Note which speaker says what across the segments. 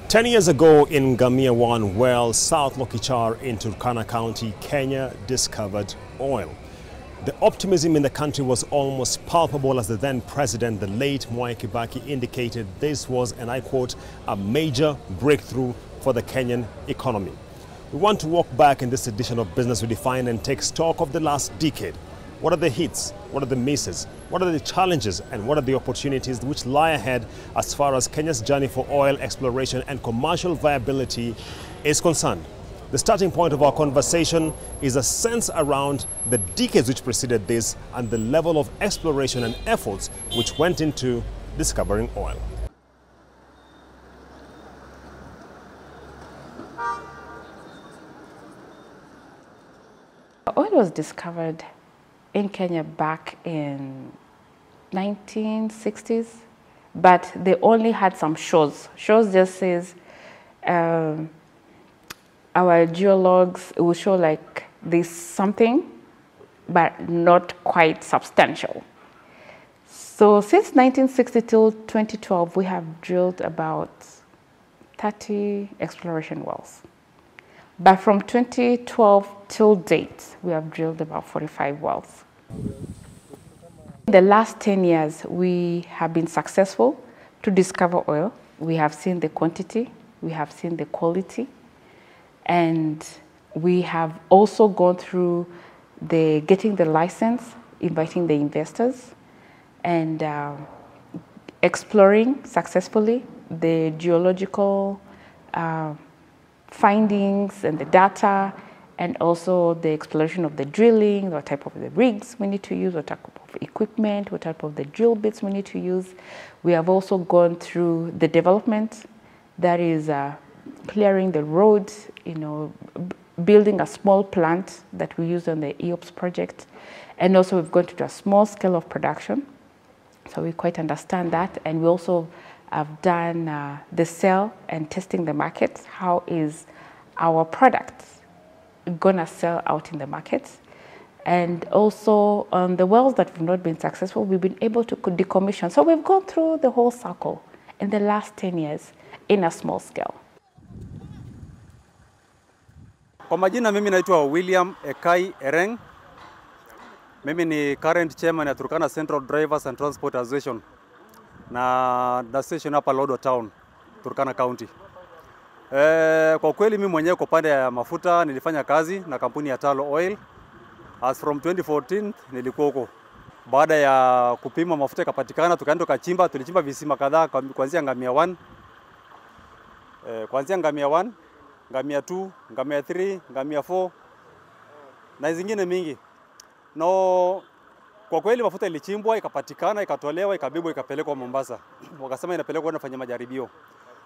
Speaker 1: 10 years ago in Ngamia 1 well, South Lokichar in Turkana County, Kenya, discovered oil. The optimism in the country was almost palpable as the then president, the late Mwai Kibaki, indicated this was, and I quote, a major breakthrough for the Kenyan economy. We want to walk back in this edition of Business Redefined and take stock of the last decade. What are the hits? What are the misses? What are the challenges? And what are the opportunities which lie ahead as far as Kenya's journey for oil exploration and commercial viability is concerned? The starting point of our conversation is a sense around the decades which preceded this and the level of exploration and efforts which went into discovering oil.
Speaker 2: Oil was discovered in Kenya back in 1960s, but they only had some shows. Shows just says our geologs, it will show like there's something, but not quite substantial. So since 1960 till 2012, we have drilled about 30 exploration wells. But from 2012 till date, we have drilled about 45 wells. In the last 10 years, we have been successful to discover oil. We have seen the quantity, we have seen the quality, and we have also gone through getting the license, inviting the investors, and exploring successfully the geological findings and the data, and also the exploration of the drilling, what type of the rigs we need to use, what type of equipment, what type of the drill bits we need to use. We have also gone through the development, that is clearing the roads, building a small plant that we use on the EOPS project. And also we've gone to a small scale of production. So we quite understand that. And we also have done the sell and testing the markets. How is our product gonna sell out in the markets? And also on the wells that have not been successful, we've been able to decommission. So we've gone through the whole cycle in the last 10 years in a small scale.
Speaker 3: Kwa majina mimi naitwa William Ekai Ereng. Mimi ni current chairman ya Turkana Central Drivers and Transport Association na station hapa Lodo Town, Turkana County. Kwa kweli mimi mwenyewe kwa pande ya mafuta nilifanya kazi na kampuni ya Talo Oil. As from 2014 nilikuwa huko. Baada ya kupima mafuta ikapatikana, tukaenda tulichimba visima kadhaa kuanzia Ngamia 1. Kuanzia Ngamia 1, Ngamia 2, Ngamia 3, Ngamia 4 na zingine mingi. No, kwa kweli mafuta ilichimbwa, ikapatikana, ikatolewa, ikabebwa, ikapelekwa Mombasa. Wakasema inapelekwa kwenda kufanya majaribio.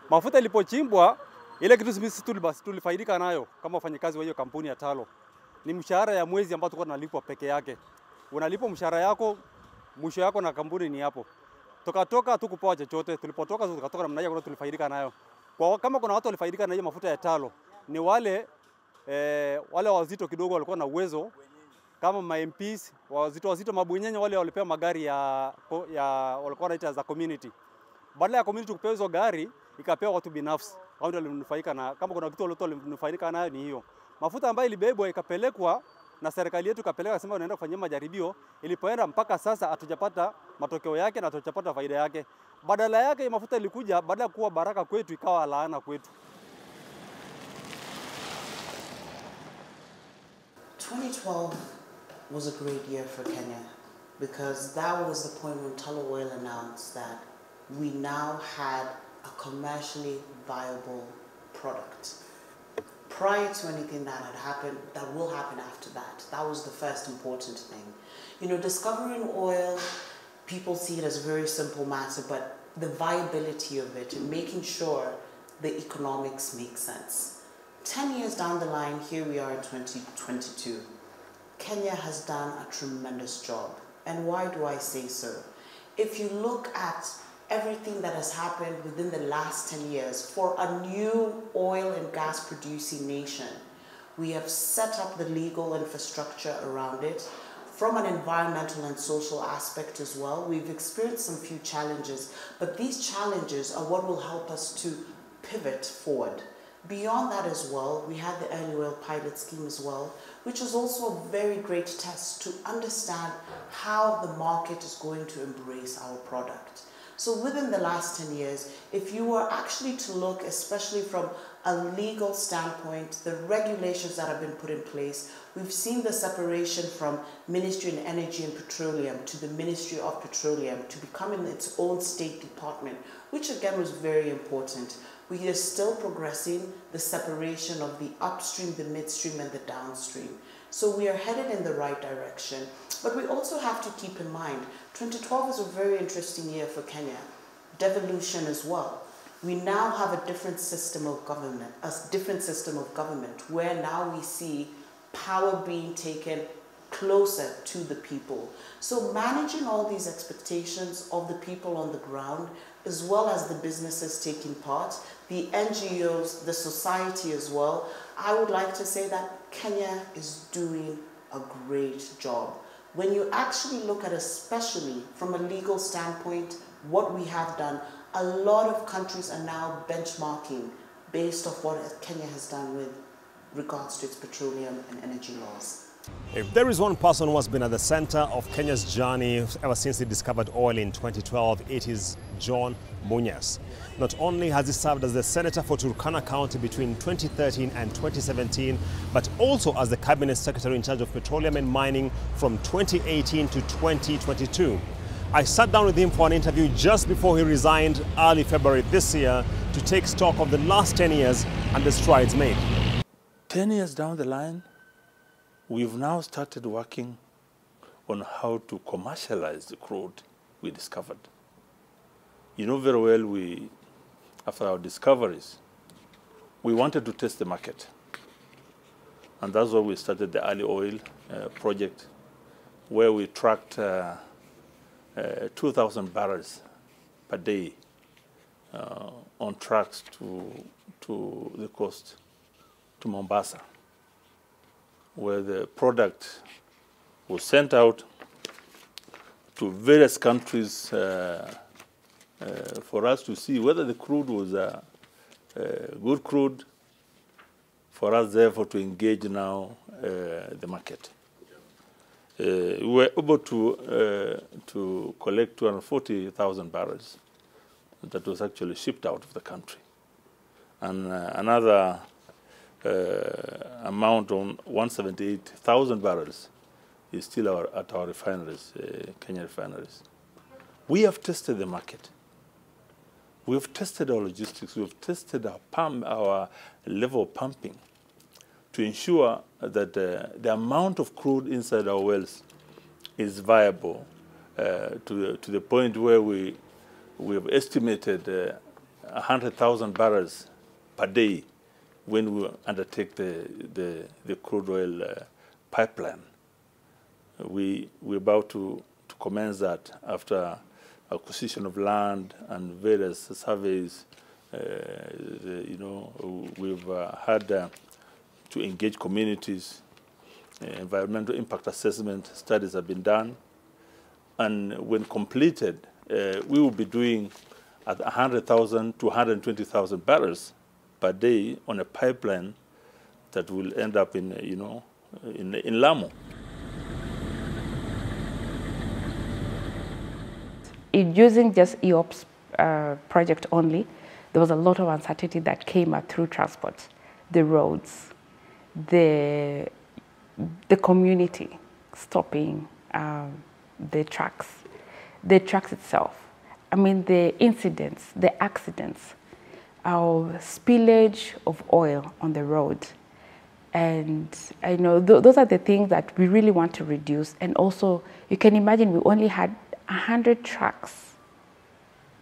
Speaker 3: Mafuta ilipochimbwa, ile kitu sisi tulifaidika nayo kama wafanyakazi wa hiyo kampuni ya Talo ni mshahara ya mwezi ambao tulikuwa tunalipwa peke yake. Unalipwa mshahara yako, mwisho yako na kampuni ni hapo. Tukatoka hatukupewa chochote, tulipotoka tukatoka namna hiyo tulifaidika nayo. Kama kuna watu walifaidika na hiyo mafuta ya Talo ni wale wazito kidogo walikuwa na uwezo, kama ma MPs wazito mabunyenye wale walipewa magari ya walikuwa wanaita za community. Badala ya community kupewa hizo gari, ikapewa watu binafsi. Wao ndio walinufaika, na kama kuna kitu walinufaika nayo ni hiyo. Mafuta ambayo ilibebwa ikapelekwa na serikali yetu, ikapeleka sema wanaenda kufanyia majaribio, ilipoenda mpaka sasa hatujapata matokeo yake na hatujapata faida yake. Badala yake mafuta ilikuja, badala kuwa baraka kwetu ikawa laana kwetu.
Speaker 4: 2012 was a great year for Kenya because that was the point when Talo Oil announced that we now had a commercially viable product. Prior to anything that had happened, that will happen after that. That was the first important thing. Discovering oil, people see it as a very simple matter, but the viability of it and making sure the economics make sense. 10 years down the line, here we are in 2022. Kenya has done a tremendous job. And why do I say so? If you look at everything that has happened within the last 10 years for a new oil and gas producing nation, we have set up the legal infrastructure around it. From an environmental and social aspect as well, we've experienced some few challenges, but these challenges are what will help us to pivot forward. Beyond that as well, we had the early oil pilot scheme as well, which was also a very great test to understand how the market is going to embrace our product. So within the last 10 years, if you were actually to look, especially from a legal standpoint, the regulations that have been put in place, we've seen the separation from Ministry of Energy and Petroleum to the Ministry of Petroleum to becoming its own state department, which again was very important. We are still progressing the separation of the upstream, the midstream, and the downstream. So we are headed in the right direction. But we also have to keep in mind, 2012 is a very interesting year for Kenya. Devolution as well. We now have a different system of government, where now we see power being taken closer to the people. So managing all these expectations of the people on the ground, as well as the businesses taking part, the NGOs, the society as well, I would like to say that Kenya is doing a great job. When you actually look at, especially from a legal standpoint, what we have done, a lot of countries are now benchmarking based off what Kenya has done with regards to its petroleum and energy laws.
Speaker 1: If there is one person who has been at the center of Kenya's journey ever since it discovered oil in 2012, it is John Munyas. Not only has he served as the senator for Turkana County between 2013 and 2017, but also as the cabinet secretary in charge of petroleum and mining from 2018 to 2022. I sat down with him for an interview just before he resigned early February this year to take stock of the last 10 years and the strides made.
Speaker 5: 10 years down the line, we've now started working on how to commercialize the crude we discovered. You know very well, after our discoveries, we wanted to test the market. And that's why we started the early oil project, where we tracked 2,000 barrels per day on trucks to the coast, to Mombasa, where the product was sent out to various countries for us to see whether the crude was good crude, for us therefore to engage now the market. We were able to collect 240,000 barrels that was actually shipped out of the country. And another amount on 178,000 barrels is still at our refineries, Kenya refineries. We have tested the market. We have tested our logistics. We have tested our level of pumping to ensure that the amount of crude inside our wells is viable to the point where we have estimated 100,000 barrels per day when we undertake the crude oil pipeline. We're about to commence that after acquisition of land and various surveys. We've had to engage communities. Environmental impact assessment studies have been done. And when completed, we will be doing at 100,000 to 120,000 barrels per day on a pipeline that will end up in Lamu.
Speaker 2: Using just EOP's project only, there was a lot of uncertainty that came up through transport, the roads, the community stopping the trucks itself. I mean, the incidents, the accidents, our spillage of oil on the road. And I know those are the things that we really want to reduce. And also, you can imagine we only had 100 trucks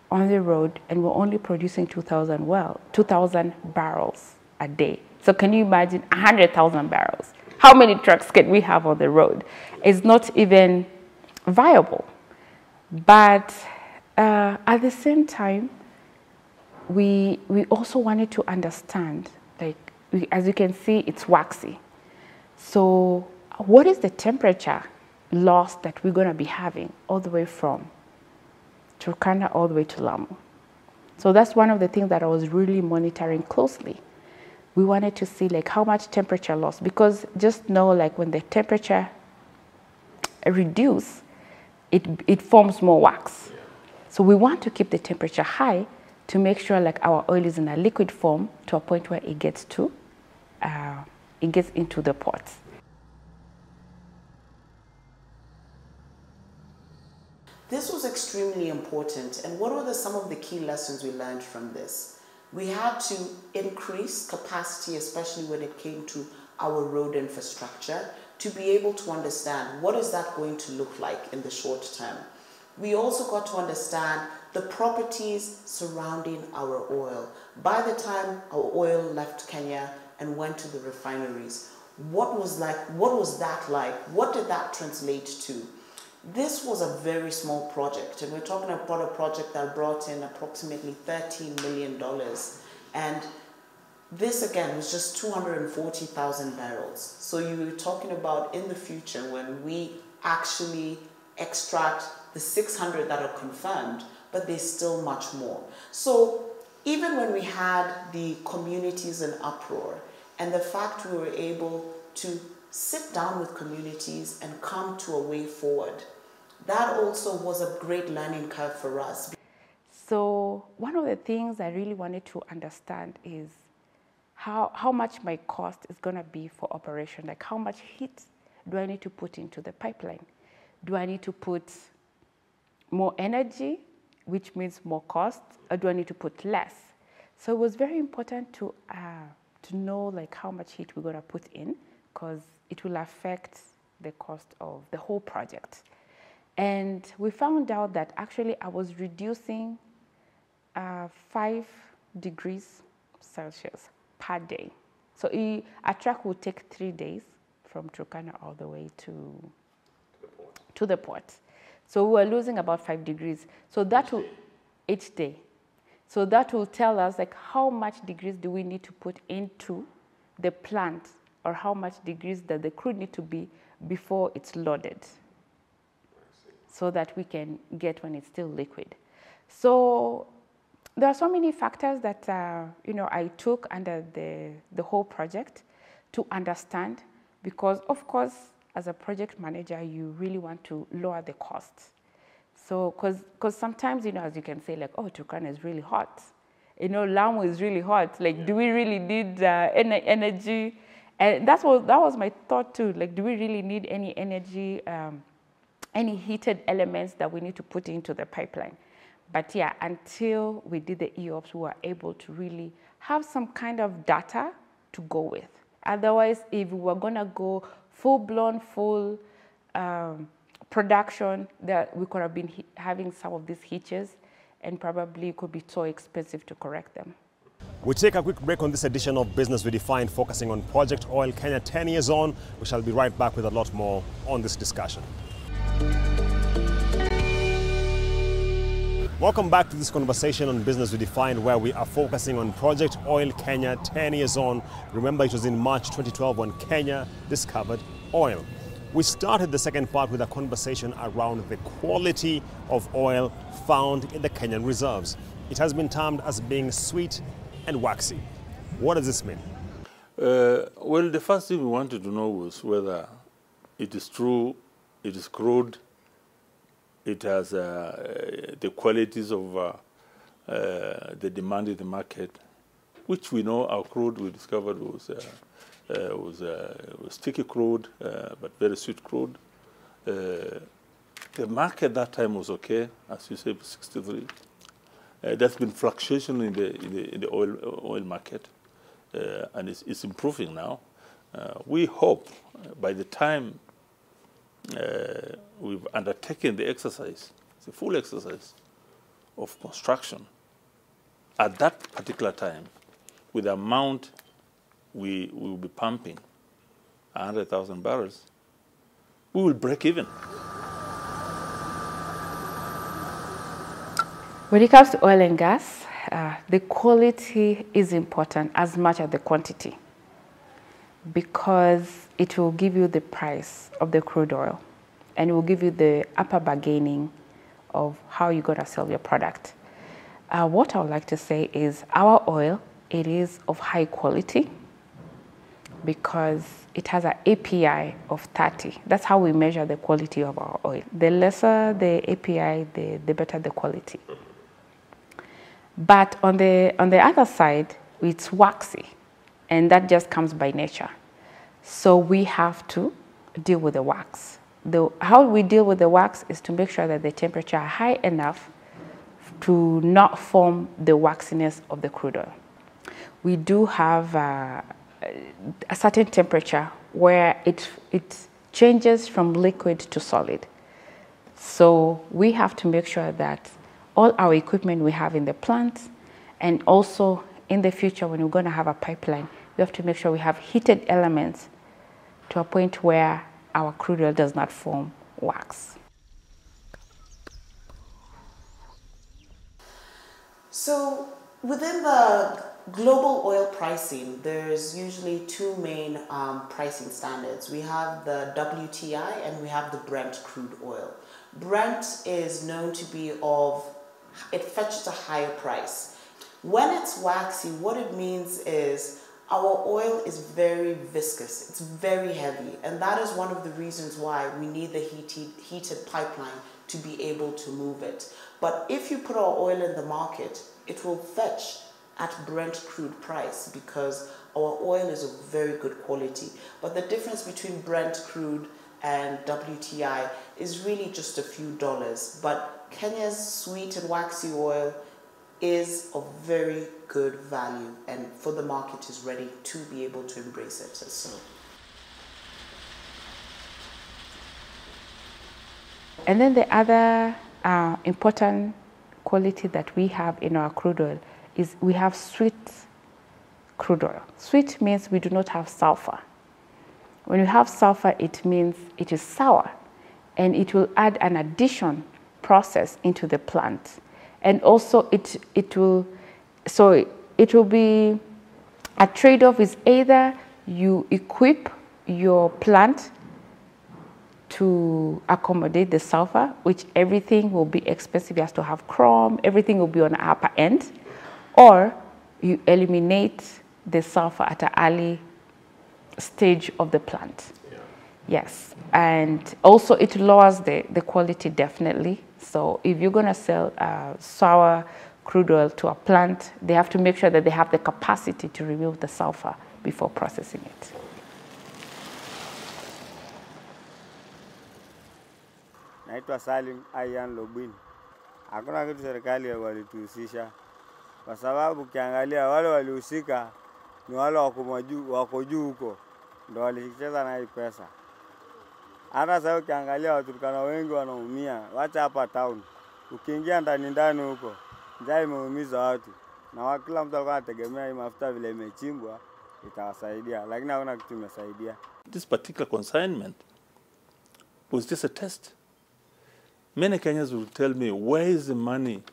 Speaker 2: on the road and we're only producing 2,000 barrels a day. So can you imagine 100,000 barrels? How many trucks can we have on the road? It's not even viable. But at the same time, we also wanted to understand, as you can see, it's waxy. So what is the temperature loss that we're going to be having all the way from Turkana all the way to Lamu? So that's one of the things that I was really monitoring closely. We wanted to see like how much temperature loss, because just know like when the temperature reduces, it forms more wax. So we want to keep the temperature high to make sure like our oil is in a liquid form to a point where it gets into the pots.
Speaker 4: This was extremely important, and what were some of the key lessons we learned from this? We had to increase capacity, especially when it came to our road infrastructure, to be able to understand what is that going to look like in the short term. We also got to understand the properties surrounding our oil. By the time our oil left Kenya and went to the refineries, what was that like? What did that translate to? This was a very small project, and we're talking about a project that brought in approximately $13 million. And this, again, was just 240,000 barrels. So you were talking about in the future when we actually extract the 600 that are confirmed, but there's still much more. So even when we had the communities in uproar, and the fact we were able to sit down with communities and come to a way forward, that also was a great learning curve for us.
Speaker 2: So one of the things I really wanted to understand is how much my cost is going to be for operation. Like how much heat do I need to put into the pipeline? Do I need to put more energy, which means more cost, or do I need to put less? So it was very important to know like how much heat we're going to put in, because it will affect the cost of the whole project. And we found out that actually I was reducing 5 degrees Celsius per day. So a truck would take 3 days from Turkana all the way to the port. So we were losing about 5 degrees. So that will, each day. So that will tell us like how much degrees do we need to put into the plant, or how much degrees does the crude need to be before it's loaded, so that we can get when it's still liquid. So there are so many factors that I took under the whole project to understand, because of course as a project manager you really want to lower the costs. So because sometimes as you can say like, oh, Turkana is really hot, Lamu is really hot, like do we really need energy? And that was my thought too, like do we really need any energy, any heated elements that we need to put into the pipeline? But yeah, until we did the EOPS, we were able to really have some kind of data to go with. Otherwise, if we were gonna go full-blown, full production, that we could have been having some of these hitches, and probably it could be so expensive to correct them.
Speaker 1: We take a quick break on this edition of Business Redefined, focusing on Project Oil Kenya 10 years on. We shall be right back with a lot more on this discussion. Welcome back to this conversation on Business Redefined, where we are focusing on Project Oil Kenya 10 years on. Remember, it was in March 2012 when Kenya discovered oil. We started the second part with a conversation around the quality of oil found in the Kenyan reserves. It has been termed as being sweet and waxy. What does this mean?
Speaker 5: Well, the first thing we wanted to know was whether it is true, it is crude, it has the qualities of the demand in the market, which we know our crude we discovered was sticky crude, but very sweet crude. The market that time was okay, as you say, 63. There's been fluctuation in the oil market, and it's improving now. We hope by the time we've undertaken the exercise, the full exercise of construction, at that particular time, with the amount we will be pumping, 100,000 barrels, we will break even.
Speaker 2: When it comes to oil and gas, the quality is important as much as the quantity, because it will give you the price of the crude oil, and it will give you the upper bargaining of how you're going to sell your product. What I would like to say is our oil, it is of high quality because it has an API of 30. That's how we measure the quality of our oil. The lesser the API, the better the quality. But on the other side, it's waxy, and that just comes by nature. So we have to deal with the wax. How we deal with the wax is to make sure that the temperature are high enough to not form the waxiness of the crude oil. We do have a certain temperature where it changes from liquid to solid. So we have to make sure that all our equipment we have in the plant, and also in the future when we're going to have a pipeline, we have to make sure we have heated elements to a point where our crude oil does not form wax.
Speaker 4: So within the global oil pricing, there's usually two main pricing standards. We have the WTI and we have the Brent crude oil. Brent is known to be it fetches a higher price. When it's waxy, what it means is our oil is very viscous, it's very heavy, and that is one of the reasons why we need the heated pipeline to be able to move it. But if you put our oil in the market, it will fetch at Brent crude price because our oil is of very good quality. But the difference between Brent crude and WTI is really just a few dollars. But Kenya's sweet and waxy oil is of very good value, and for the market is ready to be able to embrace it. So.
Speaker 2: And then the other important quality that we have in our crude oil is we have sweet crude oil. Sweet means we do not have sulfur. When you have sulfur, it means it is sour, and it will add an addition process into the plant. And also it will be a trade-off is either you equip your plant to accommodate the sulfur, which everything will be expensive, it has to have chrome, everything will be on the upper end, or you eliminate the sulfur at an early stage of the plant. Yeah. Yes, and also it lowers the quality definitely. So if you're going to sell sour crude oil to a plant, they have to make sure that they have the capacity to remove the sulfur before processing it.
Speaker 6: Naitwa Salim Ayan Lobin. Hakuna kitu serikali walituhusisha kwa sababu ukiangalia wale walihusika ni wale wako juu huko ndio walicheza na hii pesa. Hata sasa ukiangalia Waturkana wengi wanaumia, wacha hapa town. Ukiingia ndani huko, njaa imeumiza watu. Na kila mtu alikuwa anategemea hii mafuta vile imechimbwa itawasaidia, lakini hakuna kitu imesaidia.
Speaker 5: This particular consignment was just a test. Many Kenyans will tell me, where is the money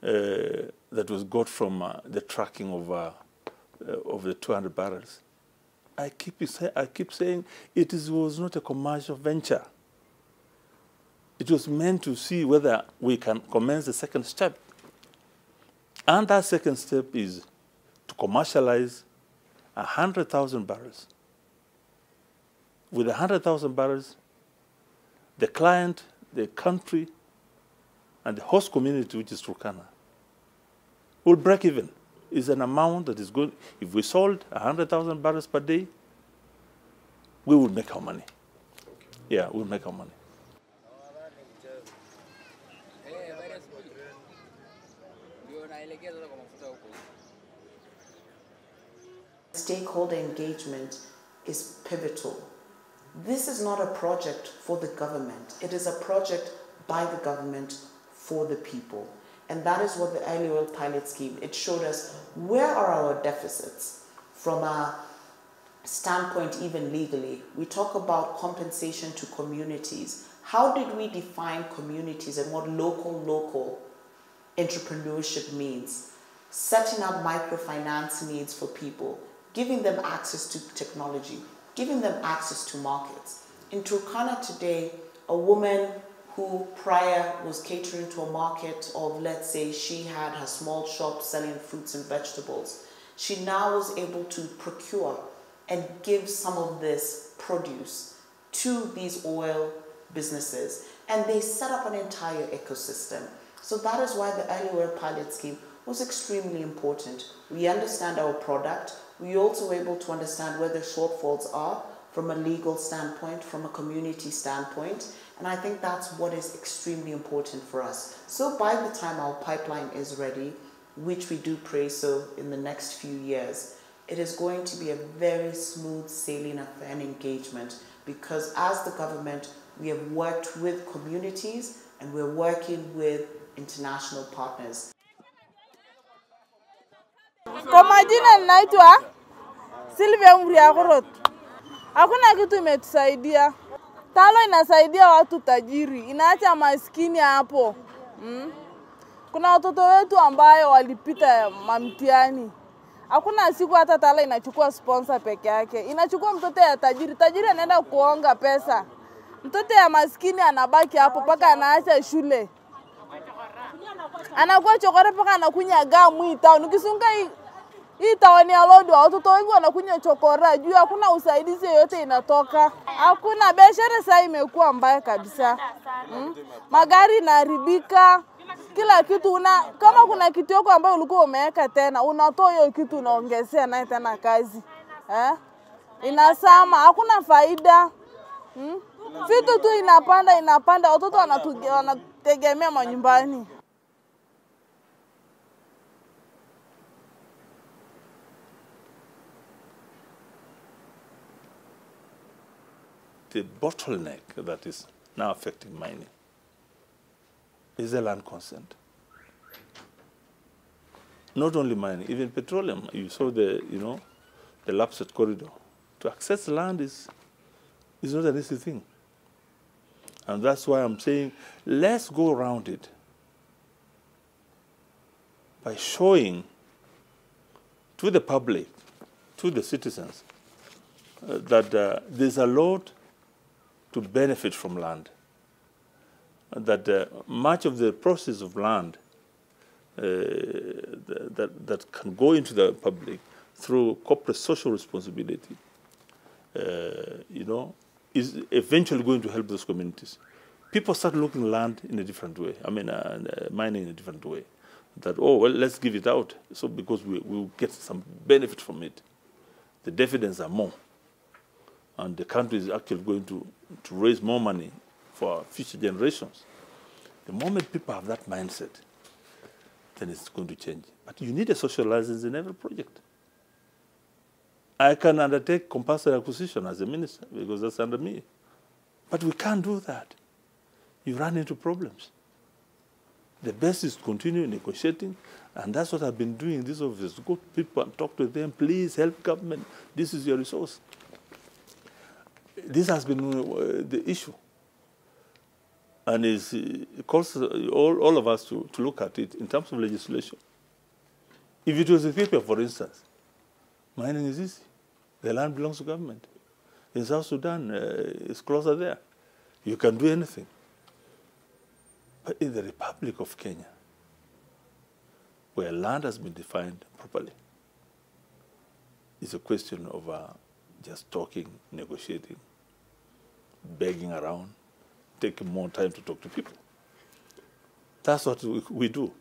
Speaker 5: that was got from the tracking of the 200 barrels? I keep saying was not a commercial venture. It was meant to see whether we can commence the second step. And that second step is to commercialize 100,000 barrels. With 100,000 barrels, the client, the country, and the host community, which is Turkana, will break even. Is an amount that is good. If we sold 100,000 barrels per day, we would make our money. Yeah, we'll make our money.
Speaker 4: Stakeholder engagement is pivotal. This is not a project for the government. It is a project by the government for the people. And that is what the Early Oil Pilot Scheme, it showed us where are our deficits from a standpoint even legally. We talk about compensation to communities. How did we define communities and what local entrepreneurship means? Setting up microfinance needs for people, giving them access to technology, giving them access to markets. In Turkana today, a woman who prior was catering to a market of, let's say, she had her small shop selling fruits and vegetables. She now was able to procure and give some of this produce to these oil businesses. And they set up an entire ecosystem. So that is why the Early Oil Pilot Scheme was extremely important. We understand our product. We also were able to understand where the shortfalls are from a legal standpoint, from a community standpoint. And I think that's what is extremely important for us. So by the time our pipeline is ready, which we do pray so in the next few years, it is going to be a very smooth sailing affair and engagement, because as the government, we have worked with communities and we're working with international partners.
Speaker 7: Kwa majina ninaitwa Sylvia Muriagorot. Hakuna kitu imetusaidia. Talo inasaidia watu tajiri, inaacha maskini hapo. Kuna watoto wetu ambayo walipita mamtiani. Hakuna siku hata Talo inachukua sponsor peke yake. Inachukua mtoto ya tajiri. Tajiri anaenda kuonga pesa. Mtoto ya maskini anabaki hapo paka anaacha shule. Anakuwa chokora paka anakunya gamu hii town. Ukisunga hii town ya Lodwar, watoto wengi wanakunya chokora juu hakuna usaidizi yote inatoka. Hakuna, biashara sasa imekuwa mbaya kabisa. Magari inaharibika. Kila kitu kama kuna kitu yako ambayo ulikuwa umeweka tena, unatoa hiyo kitu unaongezea naye tena kazi. Inasama, hakuna faida. Vitu tu inapanda, watoto wanategemea manyumbani.
Speaker 5: The bottleneck that is now affecting mining is the land consent. Not only mining, even petroleum. You saw the Lapsset corridor. To access land is not an easy thing. And that's why I'm saying, let's go around it by showing to the public, to the citizens, that there's a lot to benefit from land. That much of the process of land that can go into the public through corporate social responsibility, is eventually going to help those communities. People start looking at land in a different way. I mean, mining in a different way. That, oh, well, let's give it out, so because we will get some benefit from it. The dividends are more. And the country is actually going to raise more money for future generations. The moment people have that mindset, then it's going to change. But you need a social license in every project. I can undertake compulsory acquisition as a minister because that's under me. But we can't do that. You run into problems. The best is to continue negotiating, and that's what I've been doing in this office. Go to people and talk to them. Please help government. This is your resource. This has been the issue. And it calls all of us to look at it in terms of legislation. If it was Ethiopia, for instance, mining is easy. The land belongs to government. In South Sudan, it's closer there. You can do anything. But in the Republic of Kenya, where land has been defined properly, it's a question of just talking, negotiating, begging around, taking more time to talk to people. That's what we do.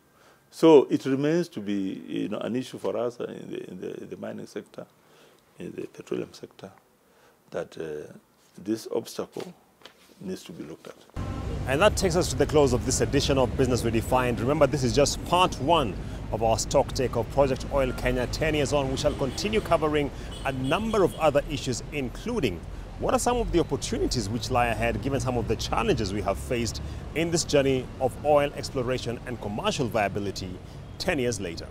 Speaker 5: So it remains to be an issue for us in the mining sector, in the petroleum sector, that this obstacle needs to be looked at.
Speaker 1: And that takes us to the close of this edition of Business Redefined. Remember, this is just part one of our stock take of Project Oil Kenya 10 years on. We shall continue covering a number of other issues, including what are some of the opportunities which lie ahead, given some of the challenges we have faced in this journey of oil exploration and commercial viability 10 years later.